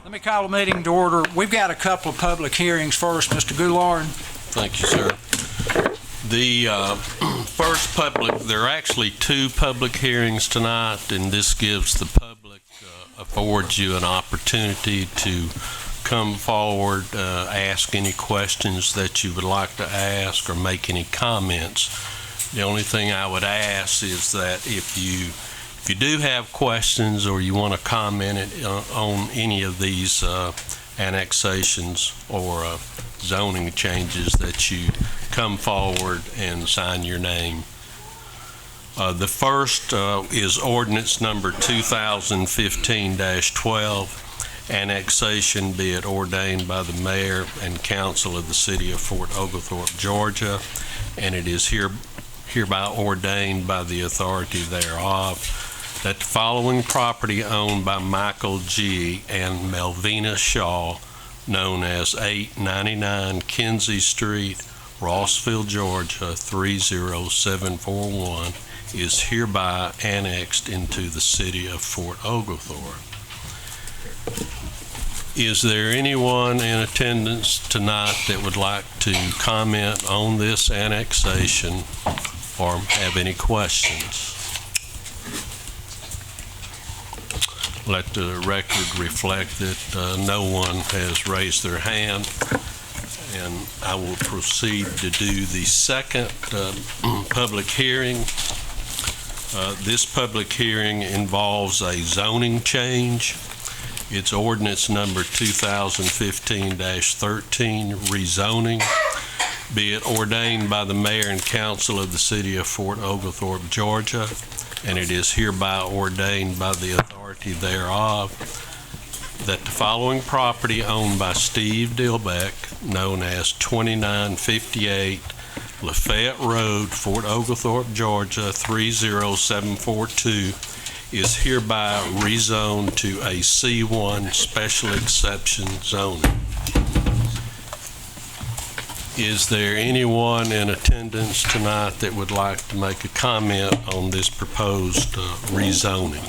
Let me call the meeting to order. We've got a couple of public hearings first. Mr. Goulard. Thank you, sir. The first public, there are actually two public hearings tonight, and this gives the public, affords you an opportunity to come forward, ask any questions that you would like to ask or make any comments. The only thing I would ask is that if you do have questions or you want to comment on any of these annexations or zoning changes, that you come forward and sign your name. The first is ordinance number 2015-12, annexation be it ordained by the mayor and council of the city of Fort Oglethorpe, Georgia, and it is hereby ordained by the authority thereof that the following property owned by Michael G. and Melvina Shaw, known as 899 Kinsey Street, Rossville, Georgia 30741, is hereby annexed into the city of Fort Oglethorpe. Is there anyone in attendance tonight that would like to comment on this annexation or have any questions? Let the record reflect that no one has raised their hand, and I will proceed to do the second public hearing. This public hearing involves a zoning change. It's ordinance number 2015-13, rezoning. Be it ordained by the mayor and council of the city of Fort Oglethorpe, Georgia, and it is hereby ordained by the authority thereof that the following property owned by Steve Dilbeck, known as 2958 Lafayette Road, Fort Oglethorpe, Georgia 30742, is hereby rezoned to a C1 special exception zoning. Is there anyone in attendance tonight that would like to make a comment on this proposed rezoning?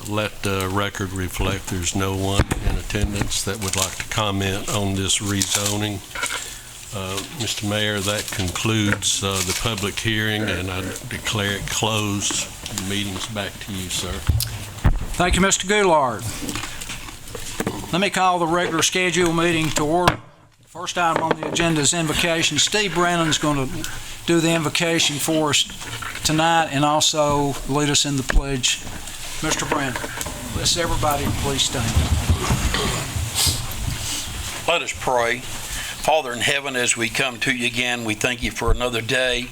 Let the record reflect there's no one in attendance that would like to comment on this rezoning. Mr. Mayor, that concludes the public hearing, and I declare it closed. The meeting's back to you, sir. Thank you, Mr. Goulard. Let me call the regular scheduled meeting to order. First item on the agenda is invocation. Steve Brennan's going to do the invocation for us tonight and also lead us in the pledge. Mr. Brennan, let's everybody please stand. Let us pray. Father in heaven, as we come to you again, we thank you for another day.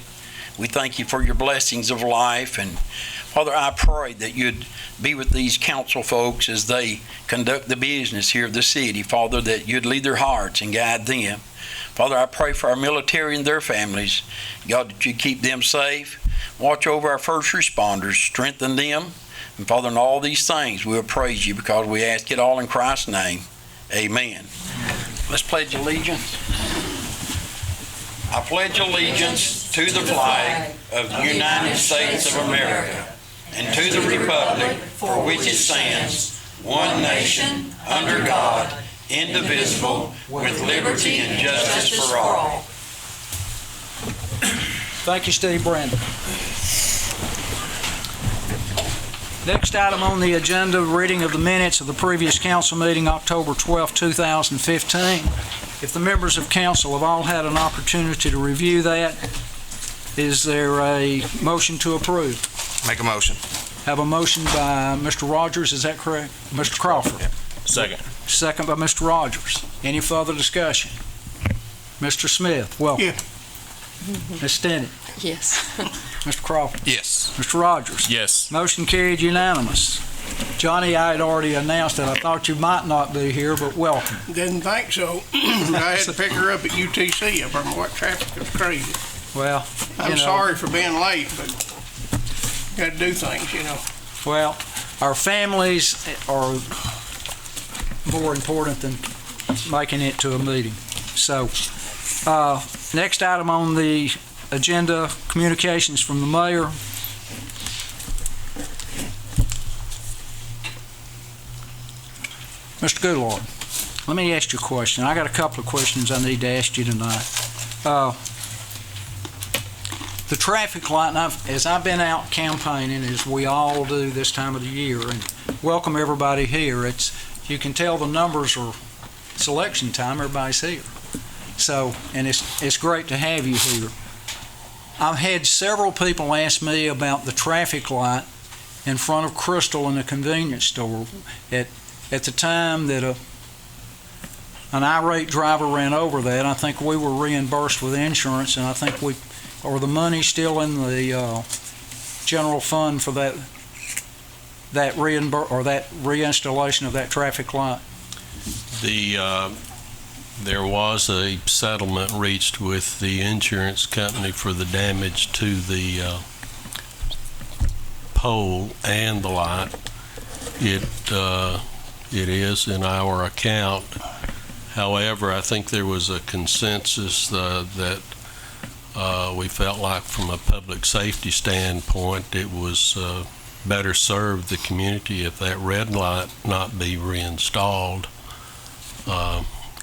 We thank you for your blessings of life. And Father, I pray that you'd be with these council folks as they conduct the business here of the city. Father, that you'd lead their hearts and guide them. Father, I pray for our military and their families. God, that you keep them safe. Watch over our first responders. Strengthen them. And Father, in all these things, we'll praise you because we ask it all in Christ's name. Amen. Let's pledge allegiance. I pledge allegiance to the flag of the United States of America and to the republic for which it stands, one nation, under God, indivisible, with liberty and justice for all. Thank you, Steve Brandon. Next item on the agenda, reading of the minutes of the previous council meeting, October 12, 2015. If the members of council have all had an opportunity to review that, is there a motion to approve? Make a motion. Have a motion by Mr. Rogers, is that correct? Mr. Crawford? Yep. Second. Second by Mr. Rogers. Any further discussion? Mr. Smith, welcome. Yeah. Ms. Stinnett? Yes. Mr. Crawford? Yes. Mr. Rogers? Yes. Motion carried unanimous. Johnny, I had already announced that I thought you might not be here, but welcome. Didn't think so. I had to pick her up at UTC up on what traffic was crazy. Well, I'm sorry for being late, but got to do things, you know. Well, our families are more important than making it to a meeting. So, next item on the agenda, communications from the mayor. Mr. Goulart, let me ask you a question. I got a couple of questions I need to ask you tonight. The traffic light, and as I've been out campaigning, as we all do this time of the year, and welcome everybody here, you can tell the numbers are selection time, everybody's here. So, and it's great to have you here. I've had several people ask me about the traffic light in front of Crystal in the convenience store. At the time that an irate driver ran over that, I think we were reimbursed with insurance, and I think or the money still in the general fund for that reinstallation of that traffic light. There was a settlement reached with the insurance company for the damage to the pole and the light. It is in our account. However, I think there was a consensus that we felt like from a public safety standpoint it was better serve the community if that red light not be reinstalled.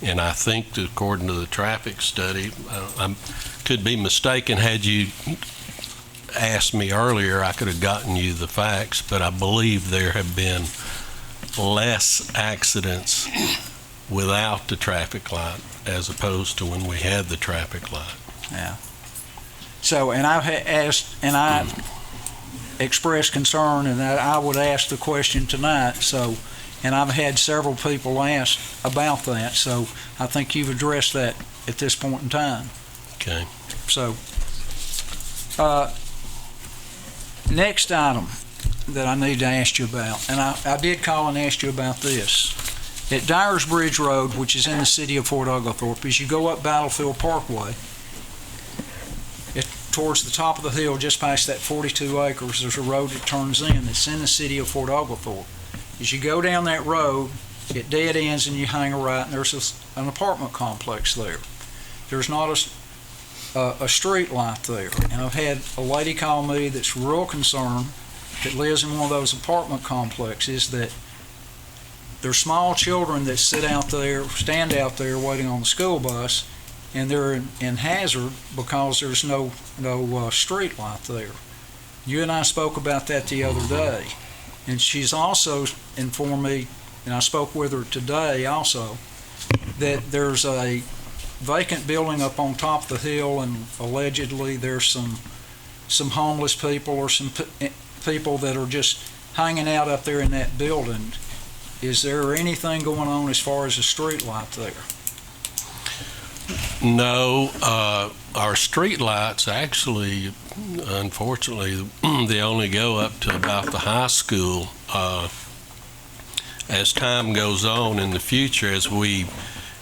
And I think that according to the traffic study, I could be mistaken. Had you asked me earlier, I could have gotten you the facts, but I believe there have been less accidents without the traffic light as opposed to when we had the traffic light. Yeah. So, and I've asked, and I expressed concern, and that I would ask the question tonight. So, and I've had several people ask about that. So, I think you've addressed that at this point in time. Okay. So, next item that I need to ask you about, and I did call and ask you about this. At Dyers Bridge Road, which is in the city of Fort Oglethorpe, as you go up Battlefield Parkway, towards the top of the hill, just past that 42 acres, there's a road that turns in that's in the city of Fort Oglethorpe. As you go down that road, it dead ends and you hang a right, and there's an apartment complex there. There's not a street light there. And I've had a lady call me that's real concerned that lives in one of those apartment complexes that there's small children that stand out there waiting on the school bus, and they're in hazard because there's no street light there. You and I spoke about that the other day, and she's also informed me, and I spoke with her today also, that there's a vacant building up on top of the hill, and allegedly there's some homeless people or some people that are just hanging out up there in that building. Is there anything going on as far as a street light there? No, our street lights actually, unfortunately, they only go up to about the high school. As time goes on in the future, as we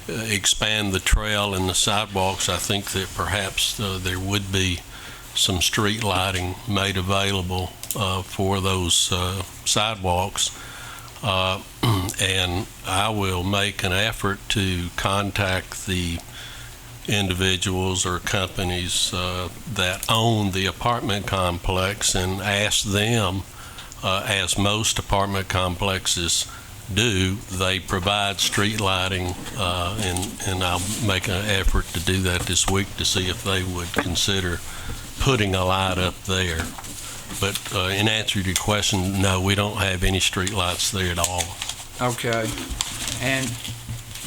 expand the trail and the sidewalks, I think that perhaps there would be some street lighting made available for those sidewalks. And I will make an effort to contact the individuals or companies that own the apartment complex and ask them, as most apartment complexes do, they provide street lighting, and I'll make an effort to do that this week to see if they would consider putting a light up there. But in answer to your question, no, we don't have any street lights there at all. Okay. And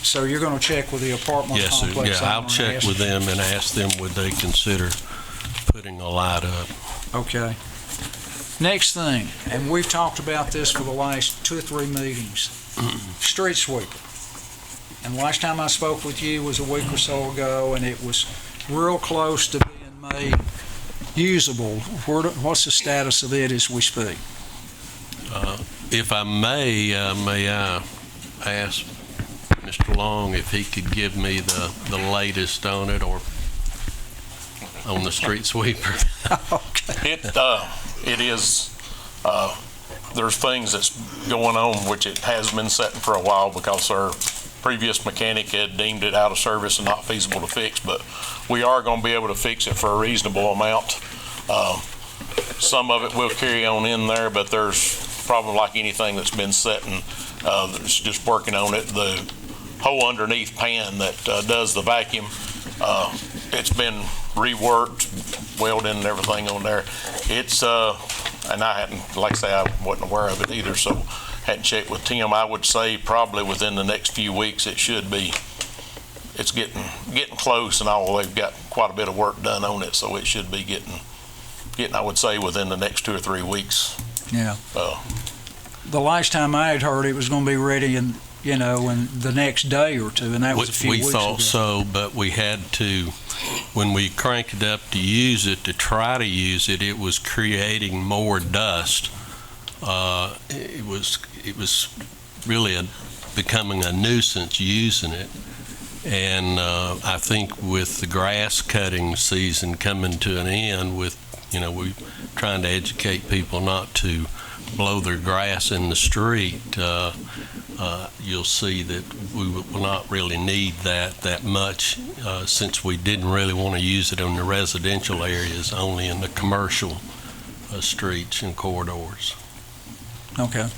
so you're going to check with the apartment Yes, sir. complex? Yeah, I'll check with them and ask them would they consider putting a light up. Okay. Next thing, and we've talked about this for the last 2 or 3 meetings, street sweeper. And last time I spoke with you was a week or so ago, and it was real close to being made usable. What's the status of it as we speak? If I may I ask Mr. Long if he could give me the latest on it, or on the street sweeper? Okay. It is, there's things that's going on, which it has been sitting for a while because our previous mechanic had deemed it out of service and not feasible to fix, but we are going to be able to fix it for a reasonable amount. Some of it will carry on in there, but there's probably like anything that's been setting, that's just working on it. The hole underneath pan that does the vacuum, it's been reworked, welding and everything on there. It's, and I hadn't, like I say, I wasn't aware of it either, so hadn't checked with Tim. I would say probably within the next few weeks it should be. It's getting close and all. They've got quite a bit of work done on it, so it should be getting, I would say, within the next 2 or 3 weeks. Yeah. The last time I had heard it was going to be ready in the next day or two, and that was a few weeks ago. We thought so, but we had to, when we cranked it up to use it, to try to use it, it was creating more dust. It was really becoming a nuisance using it. And I think with the grass cutting season coming to an end, with, we trying to educate people not to blow their grass in the street, you'll see that we will not really need that much, since we didn't really want to use it in the residential areas, only in the commercial streets and corridors. Okay.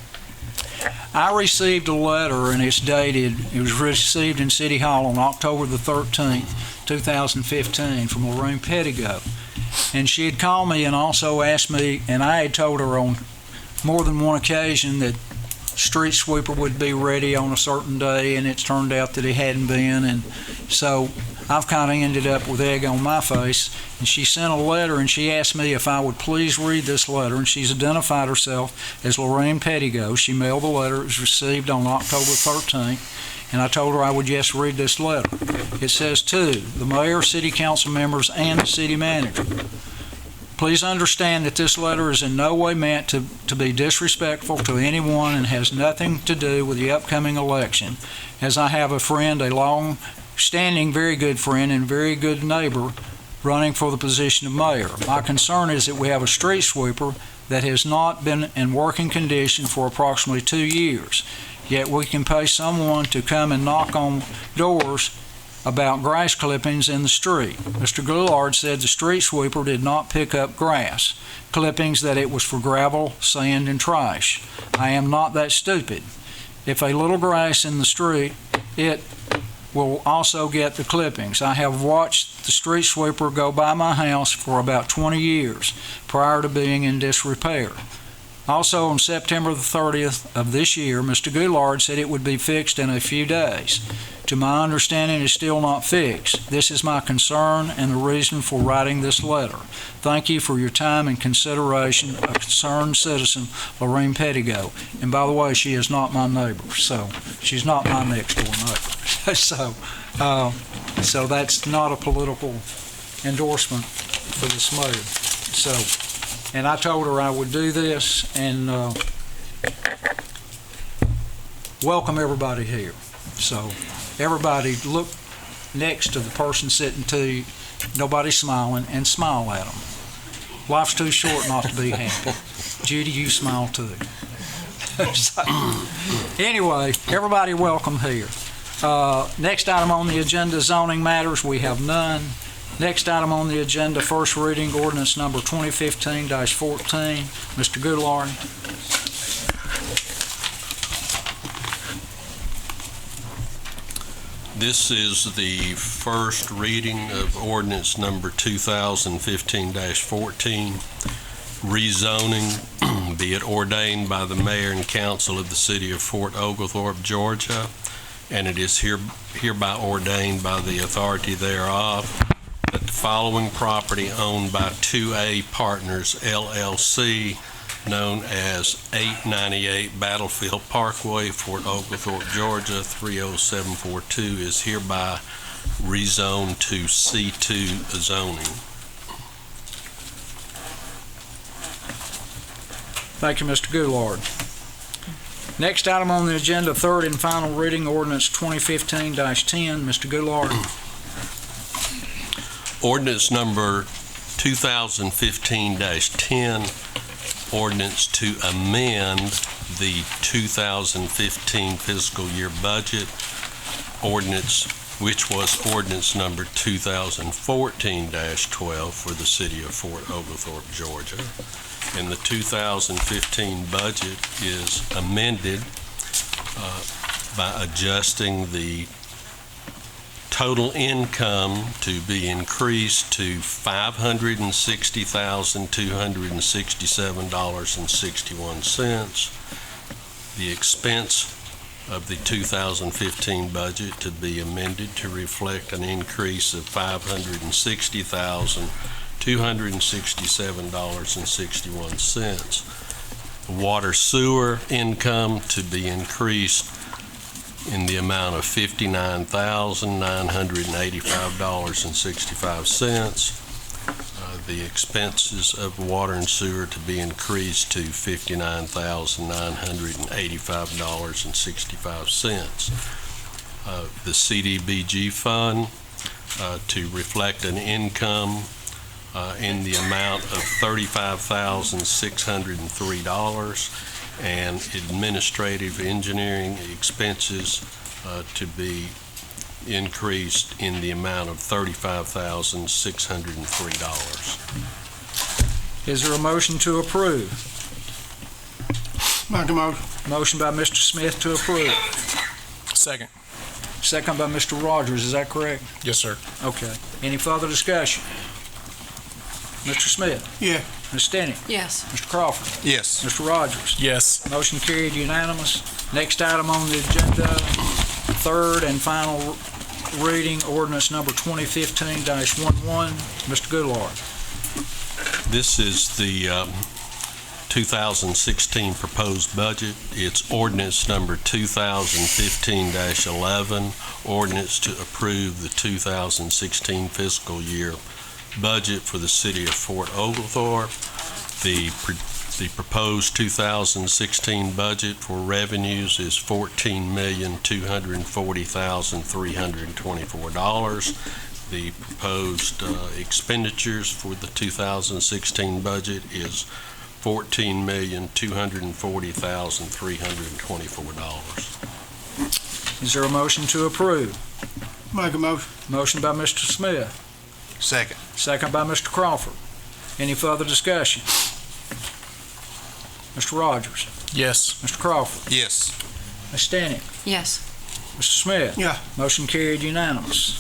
I received a letter, and it's dated, it was received in City Hall on October the 13th, 2015, from Lorraine Pettigo. And she had called me and also asked me, and I had told her on more than one occasion that street sweeper would be ready on a certain day, and it's turned out that he hadn't been, and so I've kind of ended up with egg on my face. And she sent a letter, and she asked me if I would please read this letter, and she's identified herself as Lorraine Pettigo. She mailed the letter. It was received on October 13th, and I told her I would just read this letter. It says, to the mayor, city council members, and the city manager, please understand that this letter is in no way meant to be disrespectful to anyone and has nothing to do with the upcoming election, as I have a friend, a long-standing, very good friend and very good neighbor, running for the position of mayor. My concern is that we have a street sweeper that has not been in working condition for approximately 2 years, yet we can pay someone to come and knock on doors about grass clippings in the street. Mr. Goulart said the street sweeper did not pick up grass clippings, that it was for gravel, sand, and trash. I am not that stupid. If a little grass in the street, it will also get the clippings. I have watched the street sweeper go by my house for about 20 years prior to being in disrepair. Also, on September the 30th of this year, Mr. Goulart said it would be fixed in a few days. To my understanding, it's still not fixed. This is my concern and the reason for writing this letter. Thank you for your time and consideration. A concerned citizen, Lorraine Pettigo. And by the way, she is not my neighbor, so she's not my next door neighbor. So that's not a political endorsement for this mayor. So, and I told her I would do this, and welcome everybody here. So everybody look next to the person sitting to you, nobody smiling, and smile at them. Life's too short not to be happy. Judy, you smile too. So, anyway, everybody welcome here. Next item on the agenda, zoning matters. We have none. Next item on the agenda, first reading ordinance number 2015-14. Mr. Goulart. This is the first reading of ordinance number 2015-14, rezoning, be it ordained by the mayor and council of the city of Fort Oglethorpe, Georgia, and it is hereby ordained by the authority thereof that the following property owned by 2A Partners, LLC, known as 898 Battlefield Parkway, Fort Oglethorpe, Georgia, 30742, is hereby rezoned to C2 zoning. Thank you, Mr. Goulart. Next item on the agenda, third and final reading, ordinance 2015-10. Mr. Goulart. Ordinance number 2015-10, ordinance to amend the 2015 fiscal year budget, ordinance which was ordinance number 2014-12 for the city of Fort Oglethorpe, Georgia. And the 2015 budget is amended by adjusting the total income to be increased to $560,267.61. The expense of the 2015 budget to be amended to reflect an increase of $560,267.61. Water sewer income to be increased in the amount of $59,985.65. The expenses of water and sewer to be increased to $59,985.65. The CDBG fund to reflect an income in the amount of $35,603, and administrative engineering expenses to be increased in the amount of $35,603. Is there a motion to approve? Make a motion. Motion by Mr. Smith to approve. Second. Second by Mr. Rogers, is that correct? Yes, sir. Okay. Any further discussion? Mr. Smith? Yeah. Ms. Stenney? Yes. Mr. Crawford? Yes. Mr. Rogers? Yes. Motion carried unanimous. Next item on the agenda, third and final reading, ordinance number 2015-11. Mr. Goodlart. This is the 2016 proposed budget. It's ordinance number 2015-11, ordinance to approve the 2016 fiscal year budget for the city of Fort Oglethorpe. The proposed 2016 budget for revenues is $14,240,324. The proposed expenditures for the 2016 budget is $14,240,324. Is there a motion to approve? Make a motion. Motion by Mr. Smith. Second. Second by Mr. Crawford. Any further discussion? Mr. Rogers? Yes. Mr. Crawford? Yes. Ms. Stenney? Yes. Mr. Smith? Yeah. Motion carried unanimous.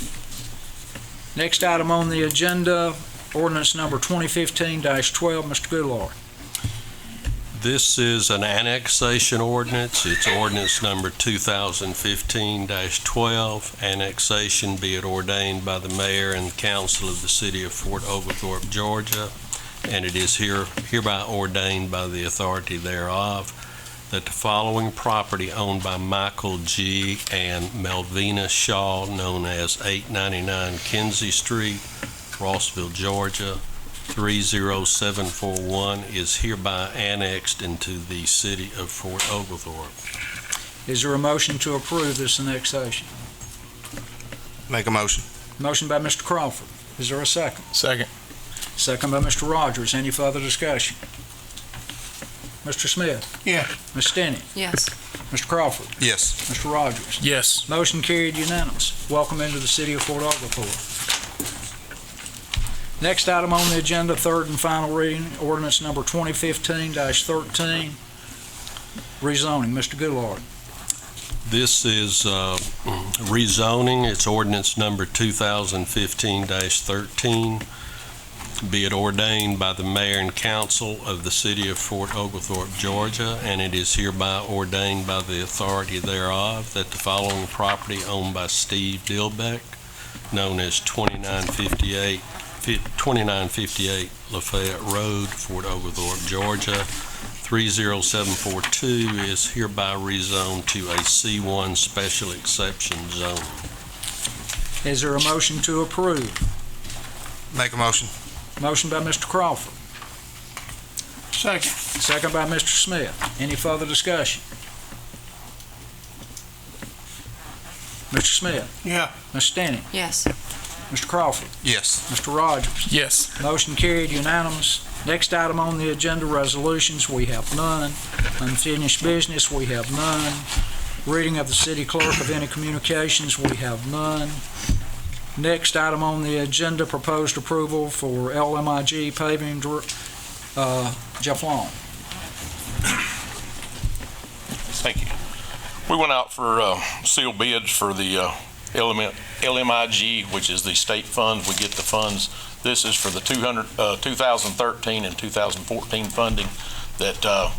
Next item on the agenda, ordinance number 2015-12. Mr. Goodlart. This is an annexation ordinance. It's ordinance number 2015-12. Annexation be it ordained by the mayor and council of the city of Fort Oglethorpe, Georgia, and it is hereby ordained by the authority thereof that the following property owned by Michael G. and Melvina Shaw, known as 899 Kinsey Street, Rossville, Georgia, 30741, is hereby annexed into the city of Fort Oglethorpe. Is there a motion to approve this annexation? Make a motion. Motion by Mr. Crawford. Is there a second? Second. Second by Mr. Rogers. Any further discussion? Mr. Smith? Yeah. Ms. Stenney? Yes. Mr. Crawford? Yes. Mr. Rogers? Yes. Motion carried unanimous. Welcome into the city of Fort Oglethorpe. Next item on the agenda, third and final reading, ordinance number 2015-13, rezoning. Mr. Goodlart. This is rezoning. It's ordinance number 2015-13. Be it ordained by the mayor and council of the city of Fort Oglethorpe, Georgia, and it is hereby ordained by the authority thereof that the following property owned by Steve Dilbeck, known as 2958 Lafayette Road, Fort Oglethorpe, Georgia, 30742, is hereby rezoned to a C1 special exception zone. Is there a motion to approve? Make a motion. Motion by Mr. Crawford. Second. Second by Mr. Smith. Any further discussion? Mr. Smith? Yeah. Ms. Stenney? Yes. Mr. Crawford? Yes. Mr. Rogers? Yes. Motion carried unanimous. Next item on the agenda, resolutions, we have none. Unfinished business, we have none. Reading of the city clerk of any communications, we have none. Next item on the agenda, proposed approval for LMIG paving, Jeff Long. Thank you. We went out for sealed bids for the LMIG, which is the state funds. We get the funds. This is for the 2013 and 2014 funding. That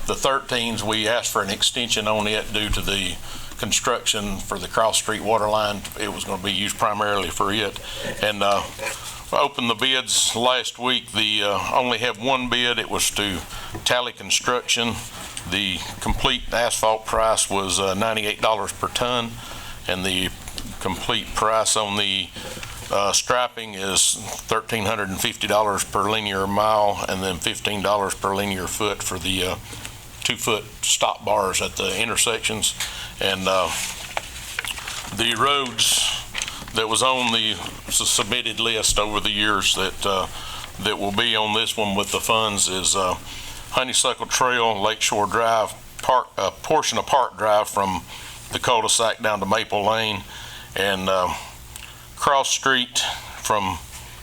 the 13s, we asked for an extension on it due to the construction for the cross street water line. It was going to be used primarily for it. And opened the bids last week. The only have one bid. It was to Tally Construction. The complete asphalt price was $98 per ton, and the complete price on the striping is $1,350 per linear mile, and then $15 per linear foot for the 2-foot stop bars at the intersections. And the roads that was on the submitted list over the years that will be on this one with the funds is Honeysuckle Trail, Lakeshore Drive, portion of Park Drive from the cul-de-sac down to Maple Lane, and Cross Street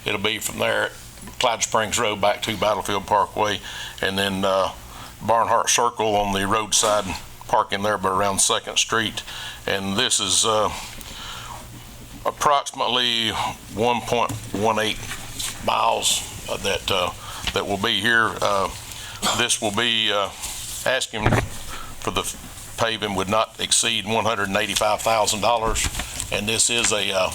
it'll be from there, Clyde Springs Road back to Battlefield Parkway, and then Barnhart Circle on the roadside parking there, but around 2nd Street. And this is approximately 1.18 miles that will be here. This will be asking for the paving would not exceed $185,000, and this is a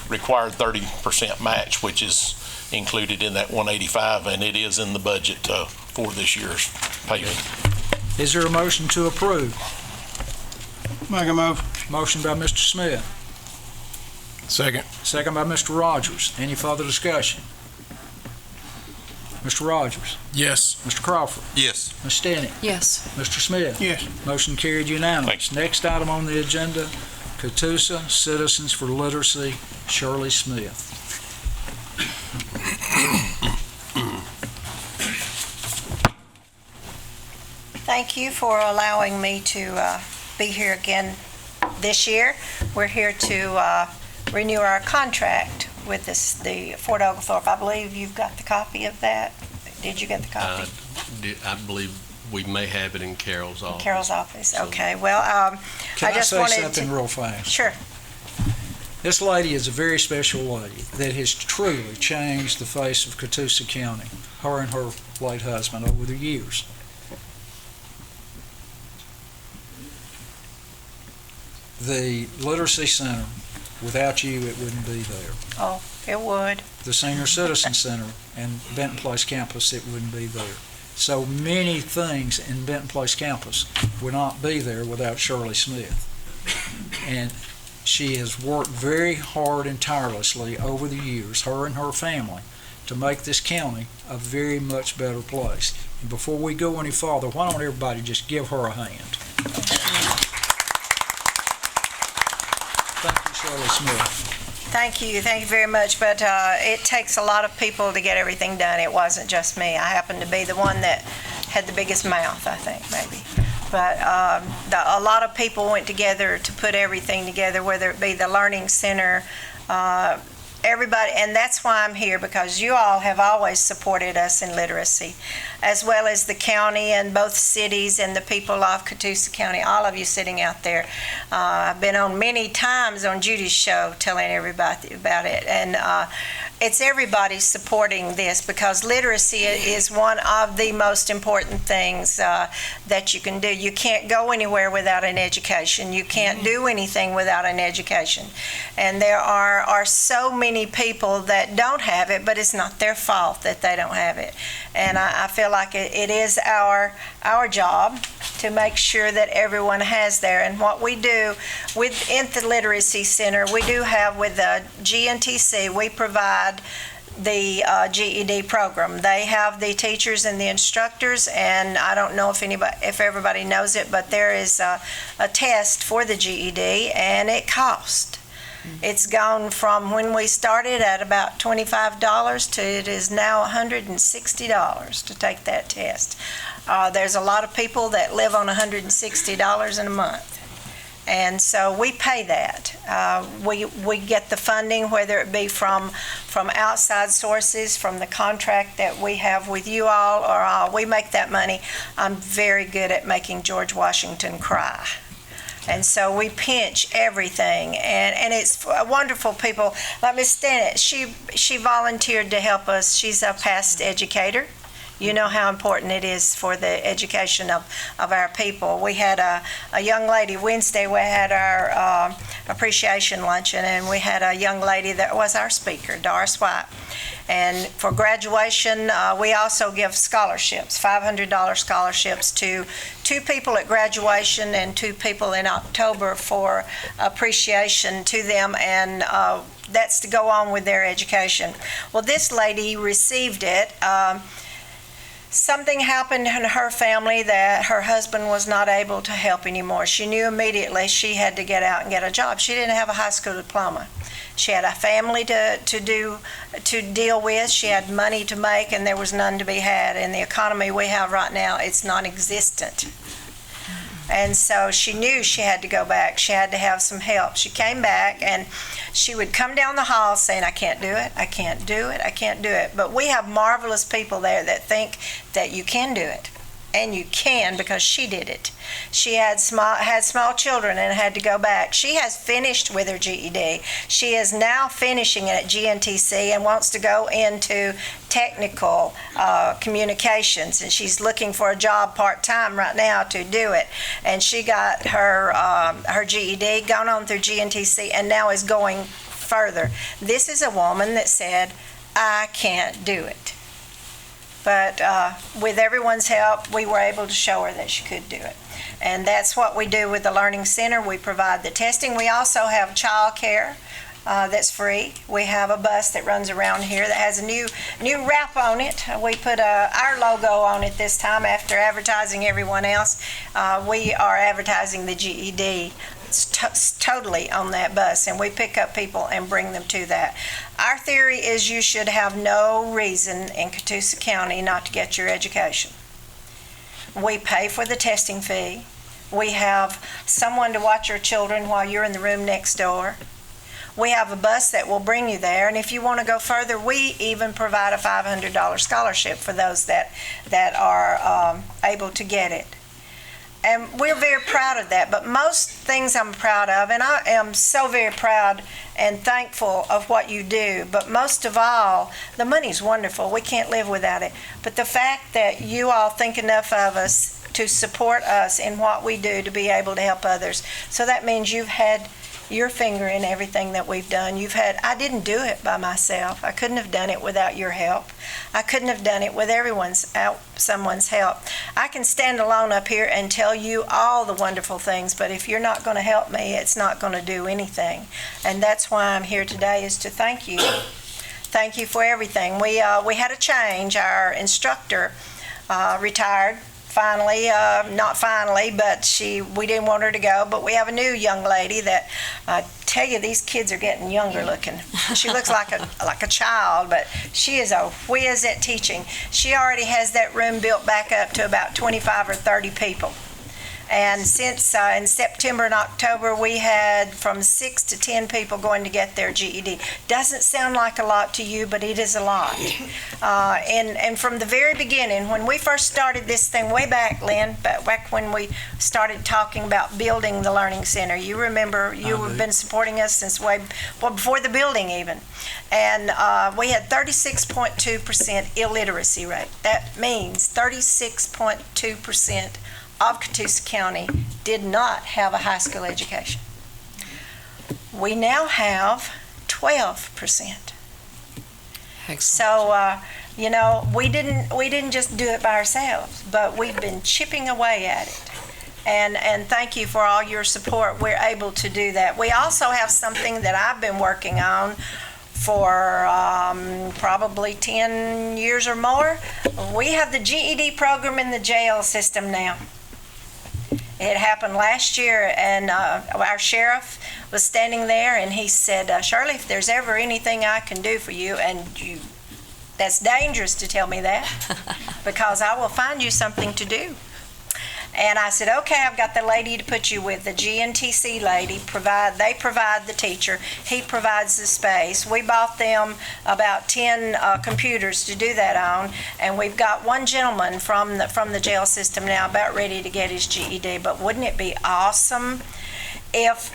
required 30% match, which is included in that 185, and it is in the budget for this year's paving. Is there a motion to approve? Make a motion. Motion by Mr. Smith, Second. second by Mr. Rogers. Any further discussion? Mr. Rogers? Yes. Mr. Crawford? Yes. Ms. Stenney? Yes. Mr. Smith? Yes. Motion carried unanimous. Thanks. Next item on the agenda, Catoosa Citizens for Literacy, Shirley Smith. Thank you for allowing me to be here again this year. We're here to renew our contract with the Fort Oglethorpe. I believe you've got the copy of that. Did you get the copy? I believe we may have it in Carol's office. Carol's office. So- Okay. Well, Can I just say wanted something to. real fast? Sure. This lady is a very special lady that has truly changed the face of Catoosa County, her and her late husband, over the years. The Literacy Center, without you, it wouldn't be there. Oh, it would. The Senior Citizen Center and Benton Place campus, it wouldn't be there. So many things in Benton Place campus would not be there without Shirley Smith. And she has worked very hard and tirelessly over the years, her and her family, to make this county a very much better place. And before we go any farther, why don't everybody just give her a hand? Thank you, Shirley Smith. Thank you very much, but it takes a lot of people to get everything done. It wasn't just me. I happened to be the one that had the biggest mouth, I think, maybe. But a lot of people went together to put everything together, whether it be the Learning Center, everybody, and that's why I'm here, because you all have always supported us in literacy, as well as the county and both cities and the people of Catoosa County, all of you sitting out there. I've been on many times on Judy's show telling everybody about it, and it's everybody supporting this, because literacy is one of the most important things that you can do. You can't go anywhere without an education. You can't do anything without an education. And there are so many people that don't have it, but it's not their fault that they don't have it. And I feel like it is our job to make sure that everyone has there. And what we do within the Literacy Center, we do have with the GNTC, we provide the GED program. They have the teachers and the instructors, and I don't know if everybody knows it, but there is a test for the GED, and it costs. It's gone from when we started at about $25 to it is now $160 to take that test. There's a lot of people that live on $160 in a month. And so we pay that. We get the funding, whether it be from outside sources, from the contract that we have with you all, or we make that money. I'm very good at making George Washington cry. And so we pinch everything, and it's wonderful people. Like Miss Stennett, she volunteered to help us. She's a past educator. You know how important it is for the education of our people. We had a young lady, Wednesday we had our appreciation luncheon, and we had a young lady that was our speaker, Doris White. And for graduation, we also give scholarships, $500 scholarships to 2 people at graduation and 2 people in October for appreciation to them, and that's to go on with their education. Well, this lady received it. Something happened in her family that her husband was not able to help anymore. She knew immediately she had to get out and get a job. She didn't have a high school diploma. She had a family to deal with. She had money to make, and there was none to be had. In the economy we have right now, it's non-existent. And so she knew she had to go back. She had to have some help. She came back, and she would come down the hall saying, I can't do it, I can't do it, I can't do it. But we have marvelous people there that think that you can do it. And you can, because she did it. She had small children and had to go back. She has finished with her GED. She is now finishing it at GNTC and wants to go into technical communications, and she's looking for a job part-time right now to do it. And she got her GED, gone on through GNTC, and now is going further. This is a woman that said, I can't do it. But with everyone's help, we were able to show her that she could do it. And that's what we do with the Learning Center. We provide the testing. We also have child care that's free. We have a bus that runs around here that has a new wrap on it. We put our logo on it this time after advertising everyone else. We are advertising the GED. It's totally on that bus, and we pick up people and bring them to that. Our theory is you should have no reason in Catoosa County not to get your education. We pay for the testing fee. We have someone to watch your children while you're in the room next door. We have a bus that will bring you there, and if you want to go further, we even provide a $500 scholarship for those that are able to get it. And we're very proud of that, but most things I'm proud of, and I am so very proud and thankful of what you do, but most of all, the money's wonderful. We can't live without it. But the fact that you all think enough of us to support us in what we do to be able to help others. So that means you've had your finger in everything that we've done. I didn't do it by myself. I couldn't have done it without your help. I couldn't have done it with someone's help. I can stand alone up here and tell you all the wonderful things, but if you're not going to help me, it's not going to do anything. And that's why I'm here today, is to thank you. Thank you for everything. We had a change. Our instructor retired. Finally, not finally, but we didn't want her to go, but we have a new young lady that, I tell you, these kids are getting younger looking. She looks like a child, but she is a whiz at teaching. She already has that room built back up to about 25 or 30 people. And since in September and October, we had from 6 to 10 people going to get their GED. Doesn't sound like a lot to you, but it is a lot. And from the very beginning, when we first started this thing way back, Lynn, back when we started talking about building the Learning Center, you remember you have been supporting us since before the building even. And we had 36.2% illiteracy rate. That means 36.2% of Catoosa County did not have a high school education. We now have 12%. Excellent. So, we didn't just do it by ourselves, but we've been chipping away at it. And thank you for all your support. We're able to do that. We also have something that I've been working on for probably 10 years or more. We have the GED program in the jail system now. It happened last year, and our sheriff was standing there, and he said, Shirley, if there's ever anything I can do for you, that's dangerous to tell me that, because I will find you something to do. And I said, okay, I've got the lady to put you with, the GNTC lady. They provide the teacher. He provides the space. We bought them about 10 computers to do that on, and we've got one gentleman from the jail system now about ready to get his GED. But wouldn't it be awesome if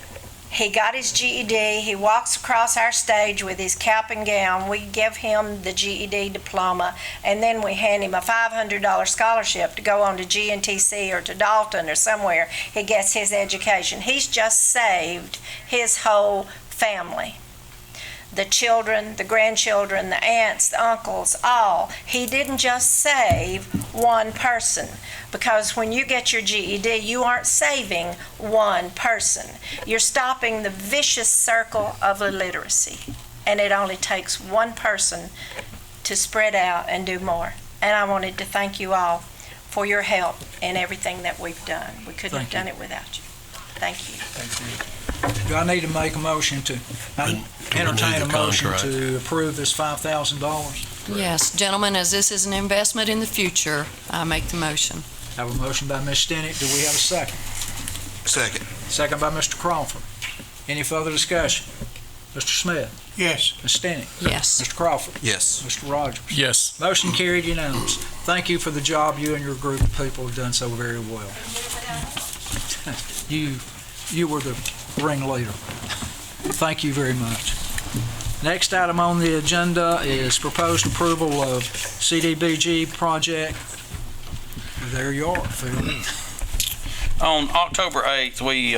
he got his GED, he walks across our stage with his cap and gown, we give him the GED diploma, and then we hand him a $500 scholarship to go on to GNTC or to Dalton or somewhere. He gets his education. He's just saved his whole family. The children, the grandchildren, the aunts, the uncles, all. He didn't just save one person, because when you get your GED, you aren't saving one person. You're stopping the vicious circle of illiteracy, and it only takes one person to spread out and do more. And I wanted to thank you all for your help in everything that we've done. We couldn't have done it without you. Thank you. Do I need to make a motion to entertain a motion to approve this $5,000? Yes, gentlemen, as this is an investment in the future, I make the motion. Have a motion by Ms. Stennett. Do we have a second? Second. Second by Mr. Crawford. Any further discussion? Mr. Smith? Yes. Ms. Stennett? Yes. Mr. Crawford? Yes. Mr. Rogers? Yes. Motion carried unanimous. Thank you for the job you and your group of people have done so very well. You were the ringleader. Thank you very much. Next item on the agenda is proposed approval of CDBG project. There you are, Phil. On October 8th, we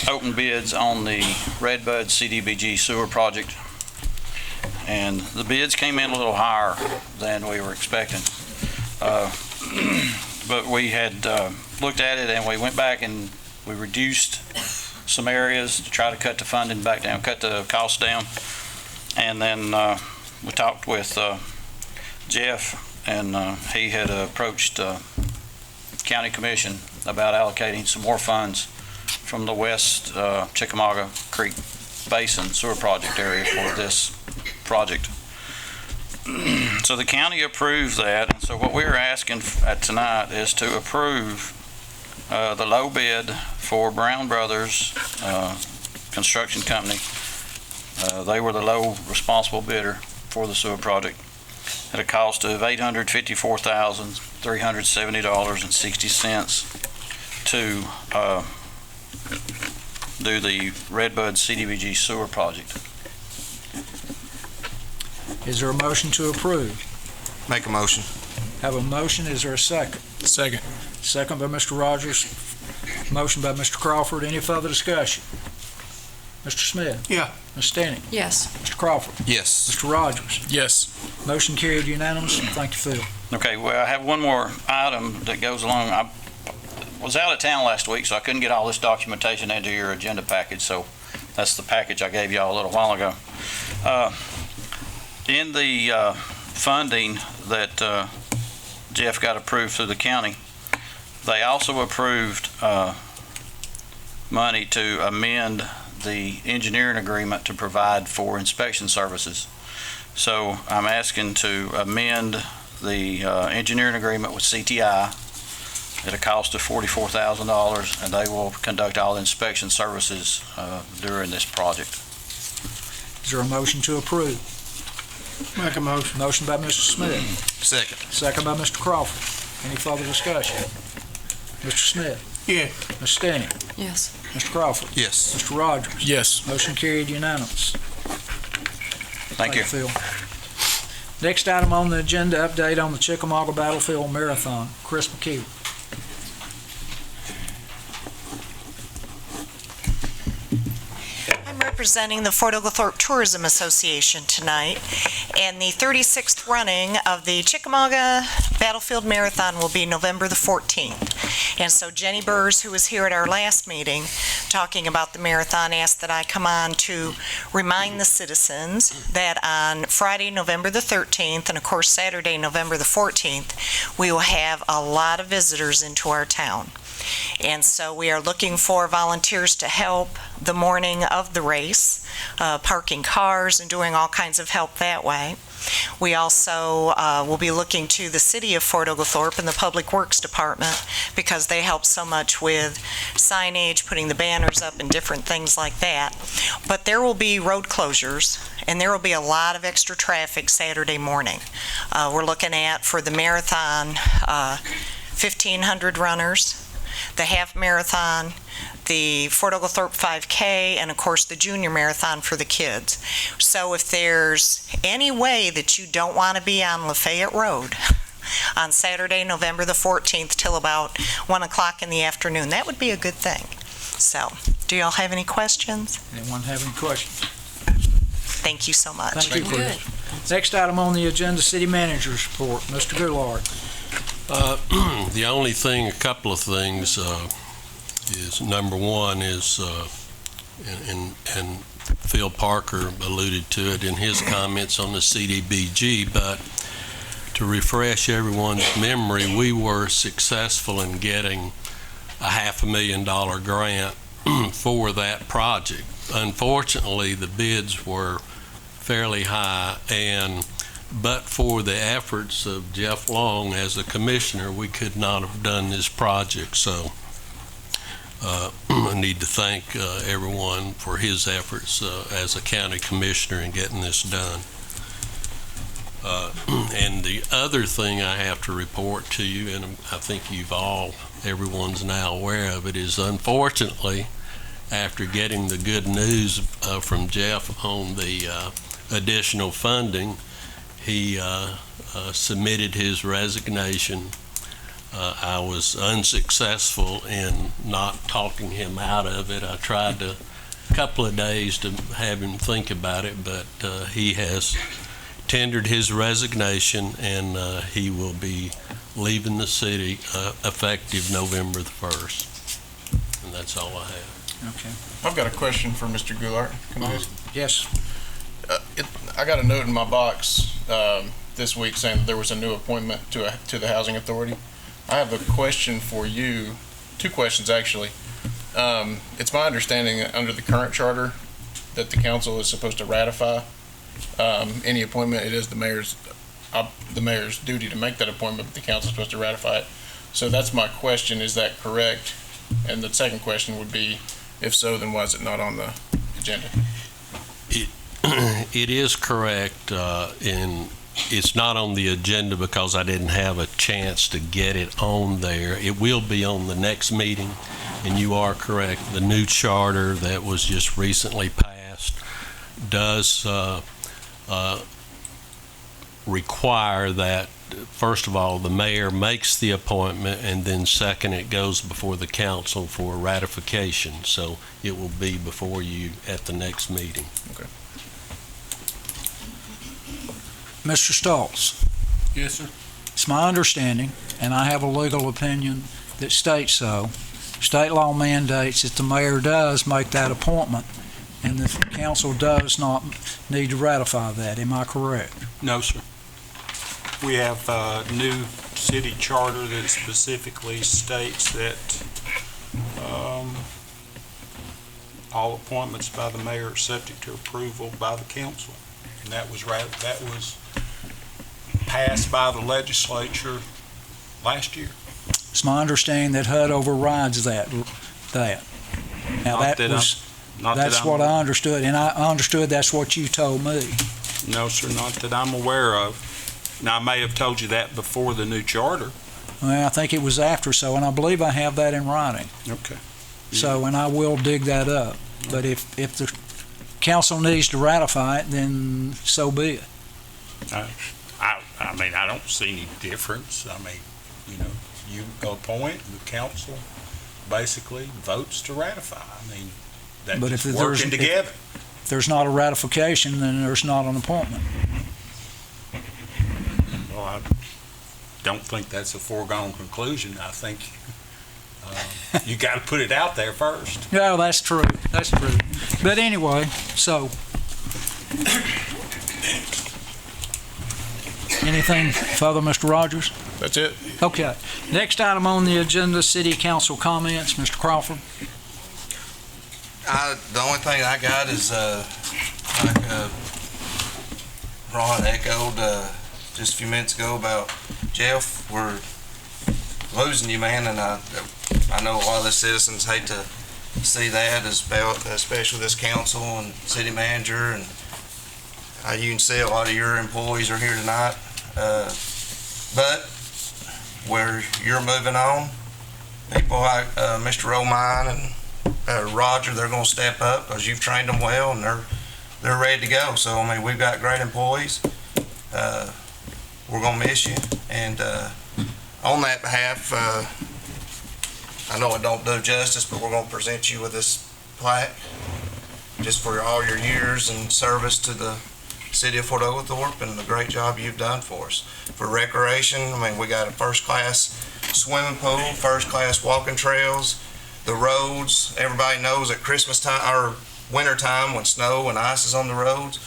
opened bids on the Redbud CDBG sewer project, and the bids came in a little higher than we were expecting. But we had looked at it, and we went back and we reduced some areas to try to cut the funding back down, cut the cost down. And then we talked with Jeff, and he had approached County Commission about allocating some more funds from the West Chickamauga Creek Basin sewer project area for this project. So the county approved that, and so what we're asking tonight is to approve the low bid for Brown Brothers Construction Company. They were the low responsible bidder for the sewer project at a cost of $854,370.60 to do the Redbud CDBG sewer project. Is there a motion to approve? Make a motion. Have a motion. Is there a second? Second. Second by Mr. Rogers. Motion by Mr. Crawford. Any further discussion? Mr. Smith? Yeah. Ms. Stennett? Yes. Mr. Crawford? Yes. Mr. Rogers? Yes. Motion carried unanimous. Thank you, Phil. Okay, well, I have one more item that goes along. I was out of town last week, so I couldn't get all this documentation into your agenda package, so that's the package I gave y'all a little while ago. In the funding that Jeff got approved through the county, they also approved money to amend the engineering agreement to provide for inspection services. So I'm asking to amend the engineering agreement with CTI at a cost of $44,000, and they will conduct all inspection services during this project. Is there a motion to approve? Make a motion. Motion by Mr. Smith. Second. Second by Mr. Crawford. Any further discussion? Mr. Smith? Yeah. Ms. Stennett? Yes. Mr. Crawford? Yes. Mr. Rogers? Yes. Motion carried unanimous. Thank you. Phil. Next item on the agenda, update on the Chickamauga Battlefield Marathon. Chris McKee. I'm representing the Fort Oglethorpe Tourism Association tonight, and the 36th running of the Chickamauga Battlefield Marathon will be November the 14th. And so Jenny Burrs, who was here at our last meeting talking about the marathon, asked that I come on to remind the citizens that on Friday, November the 13th, and of course Saturday, November the 14th, we will have a lot of visitors into our town. And so we are looking for volunteers to help the morning of the race, parking cars and doing all kinds of help that way. We also will be looking to the city of Fort Oglethorpe and the Public Works Department because they help so much with signage, putting the banners up and different things like that. But there will be road closures and there will be a lot of extra traffic Saturday morning. We're looking at, for the marathon, 1,500 runners, the half marathon, the Fort Oglethorpe 5K, and of course the junior marathon for the kids. So if there's any way that you don't want to be on Lafayette Road on Saturday, November the 14th till about 1 o'clock in the afternoon, that would be a good thing. So, do y'all have any questions? Anyone have any questions? Thank you so much. Thank you, Good. Chris. Next item on the agenda, City Manager's Report. Mr. Goulart. The only thing, a couple of things, is number one is, and Phil Parker alluded to it in his comments on the CDBG, but to refresh everyone's memory, we were successful in getting a $500,000 grant for that project. Unfortunately, the bids were fairly high, but for the efforts of Jeff Long as a commissioner, we could not have done this project. So I need to thank everyone for his efforts as a county commissioner in getting this done. And the other thing I have to report to you, and I think everyone's now aware of it, is unfortunately, after getting the good news from Jeff on the additional funding, he submitted his resignation. I was unsuccessful in not talking him out of it. I tried a couple of days to have him think about it, but he has tendered his resignation, and he will be leaving the city effective November the 1st. And that's all I have. Okay. I've got a question for Mr. Goulart. Can I ask? Yes. I got a note in my box this week saying that there was a new appointment to the Housing Authority. I have a question for you, two questions actually. It's my understanding that under the current charter that the council is supposed to ratify any appointment. It is the mayor's duty to make that appointment, but the council is supposed to ratify it. So that's my question. Is that correct? And the second question would be, if so, then why is it not on the agenda? It is correct, and it's not on the agenda because I didn't have a chance to get it on there. It will be on the next meeting, and you are correct. The new charter that was just recently passed does require that, first of all, the mayor makes the appointment, and then second, it goes before the council for ratification. So it will be before you at the next meeting. Okay. Mr. Stoltz. Yes, sir. It's my understanding, and I have a legal opinion that states so. State law mandates that the mayor does make that appointment, and the council does not need to ratify that. Am I correct? No, sir. We have a new city charter that specifically states that all appointments by the mayor are subject to approval by the council. And that was passed by the legislature last year. It's my understanding that HUD overrides that. Now, that's what I understood, and I understood that's what you told me. No, sir, not that I'm aware of. Now, I may have told you that before the new charter. Well, I think it was after, so, and I believe I have that in writing. Okay. So, and I will dig that up. But if the council needs to ratify it, then so be it. I mean, I don't see any difference. I mean, you appoint, the council basically votes to ratify. I mean, But that's if working together. If there's not a ratification, then there's not an appointment. Well, I don't think that's a foregone conclusion. I think you got to put it out there first. Yeah, that's true. That's true. But anyway, so anything further, Mr. Rogers? That's it. Okay. Next item on the agenda, city council comments. Mr. Crawford. The only thing I got is Ron echoed just a few minutes ago about Jeff. We're losing you, man, and I know a lot of the citizens hate to see that, especially this council and city manager, and you can see a lot of your employees are here tonight. But where you're moving on, people like Mr. Romine and Roger, they're going to step up because you've trained them well, and they're ready to go. So, I mean, we've got great employees. We're going to miss you. And on that behalf, I know it don't do justice, but we're going to present you with this plaque just for all your years and service to the city of Fort Oglethorpe and the great job you've done for us. For recreation, I mean, we got a first-class swimming pool, first-class walking trails, the roads. Everybody knows at Christmas time or winter time when snow and ice is on the roads,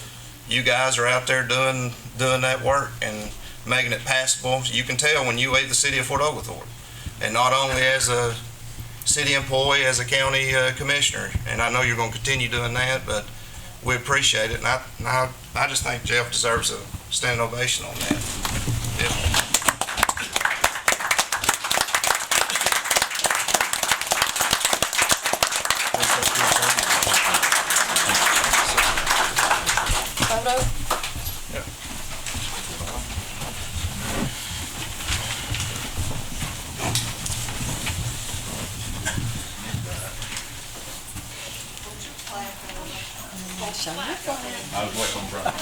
you guys are out there doing that work and making it passable. You can tell when you leave the city of Fort Oglethorpe, and not only as a city employee, as a county commissioner. And I know you're going to continue doing that, but we appreciate it. And I just think Jeff deserves a standing ovation on that. Yep. I was waiting on Brian.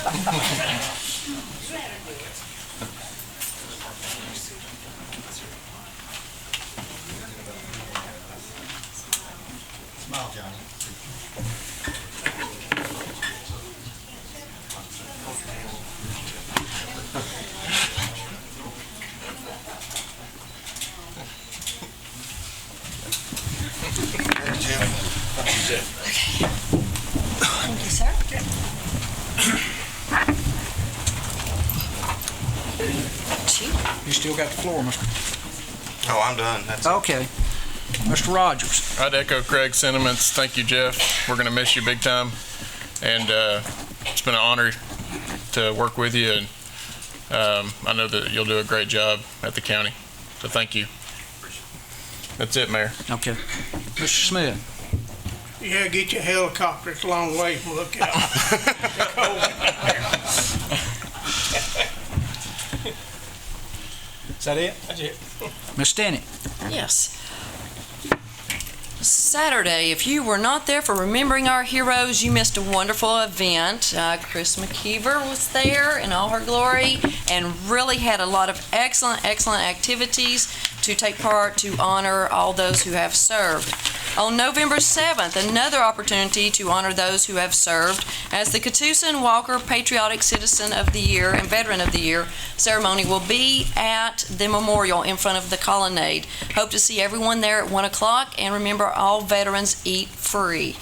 Smile, Johnny. Thank you, sir. You still got the floor, Mr. Oh, I'm done. That's it. Okay. Mr. Rogers. I'd echo Craig's sentiments. Thank you, Jeff. We're going to miss you big time. And it's been an honor to work with you. And I know that you'll do a great job at the county. So thank you. That's it, Mayor. Okay. Mr. Smith. Yeah, get your helicopter. It's a long way from Lookout. Is that it? That's it. Ms. Stinney. Yes. Saturday, if you were not there for Remembering Our Heroes, you missed a wonderful event. Chris McKeever was there in all her glory and really had a lot of excellent activities to take part to honor all those who have served. On November 7th, another opportunity to honor those who have served as the Catoosa Walker Patriotic Citizen of the Year and Veteran of the Year ceremony will be at the memorial in front of the colonnade. Hope to see everyone there at 1 o'clock, and remember, all veterans eat free.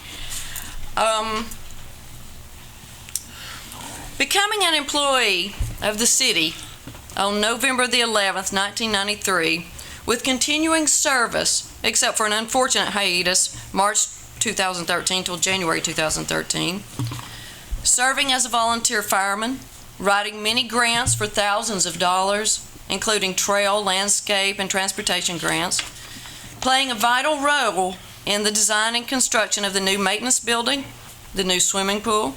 Becoming an employee of the city on November the 11th, 1993, with continuing service, except for an unfortunate hiatus, March 2013 till January 2013, serving as a volunteer fireman, writing many grants for thousands of dollars, including trail, landscape, and transportation grants, playing a vital role in the design and construction of the new maintenance building, the new swimming pool,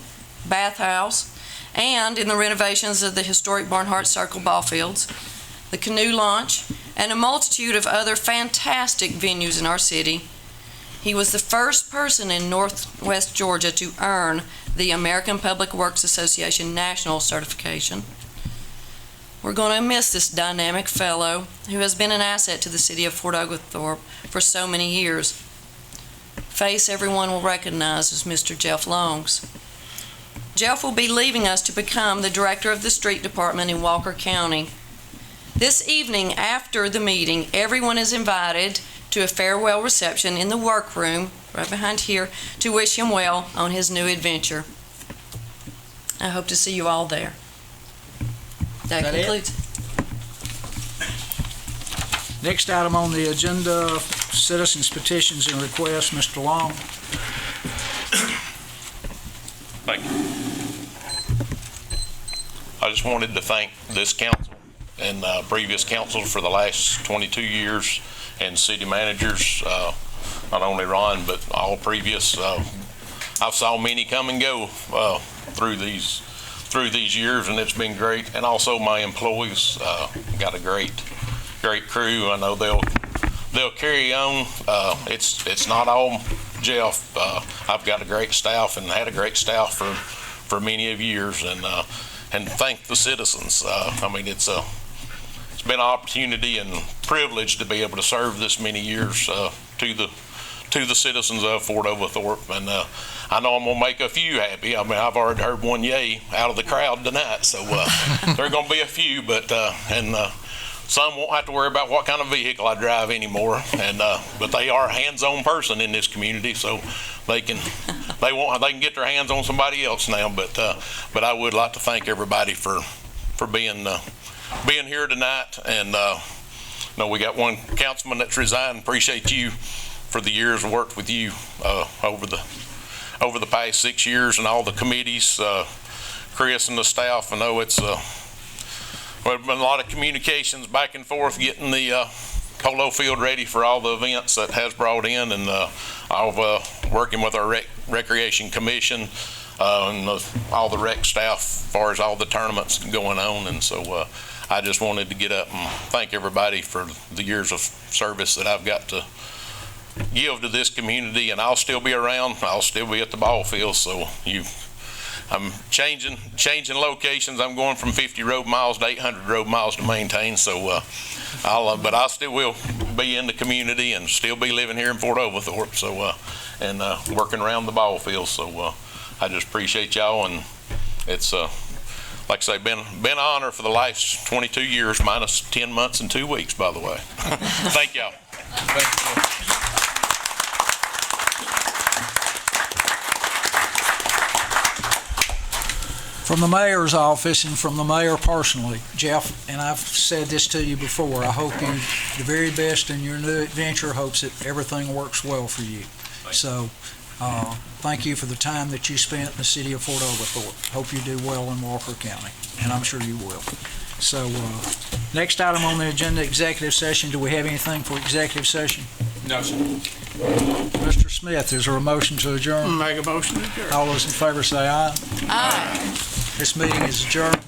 bathhouse, and in the renovations of the historic Barnhart Circle ball fields, the canoe launch, and a multitude of other fantastic venues in our city. He was the first person in Northwest Georgia to earn the American Public Works Association National Certification. We're going to miss this dynamic fellow who has been an asset to the city of Fort Oglethorpe for so many years. Face everyone will recognize as Mr. Jeff Longs. Jeff will be leaving us to become the director of the street department in Walker County. This evening, after the meeting, everyone is invited to a farewell reception in the workroom right behind here to wish him well on his new adventure. I hope to see you all there. That concludes. Next item on the agenda, citizens' petitions and requests. Mr. Long. Thank you. I just wanted to thank this council and previous councils for the last 22 years, and city managers, not only Ron, but all previous. I've saw many come and go through these years, and it's been great. And also my employees, got a great crew. I know they'll carry on. It's not all Jeff. I've got a great staff and had a great staff for many of years, and thank the citizens. I mean, it's been an opportunity and privilege to be able to serve this many years to the citizens of Fort Oglethorpe, and I know I'm gonna make a few happy. I mean, I've already heard one yay out of the crowd tonight, so there are gonna be a few, but some won't have to worry about what kind of vehicle I drive anymore. And but they are a hands-on person in this community, so they can get their hands on somebody else now. But I would like to thank everybody for being here tonight. And no, we got one councilman that's resigned. Appreciate you for the years I worked with you over the past 6 years, and all the committees, Chris and the staff. I know it's there's been a lot of communications back and forth getting the polo field ready for all the events that has brought in, and working with our recreation commission and all the rec staff as far as all the tournaments going on. And so I just wanted to get up and thank everybody for the years of service that I've got to give to this community, and I'll still be around. I'll still be at the ball field. So I'm changing locations. I'm going from 50 road miles to 800 road miles to maintain. So but I still will be in the community and still be living here in Fort Oglethorpe. So and working around the ball field. So I just appreciate y'all, and it's like I say, been an honor for the last 22 years, minus 10 months and 2 weeks, by the way. Thank y'all. Thank you. From the mayor's office and from the mayor personally, Jeff, and I've said this to you before, I hope you the very best in your new adventure. Hopes that everything works well for you. So thank you for the time that you spent in the city of Fort Oglethorpe. Hope you do well in Walker County, and I'm sure you will. So next item on the agenda, executive session. Do we have anything for executive session? No, sir. Mr. Smith, is there a motion to adjourn? Make a motion to adjourn. All those in favor say aye. Aye. This meeting is adjourned.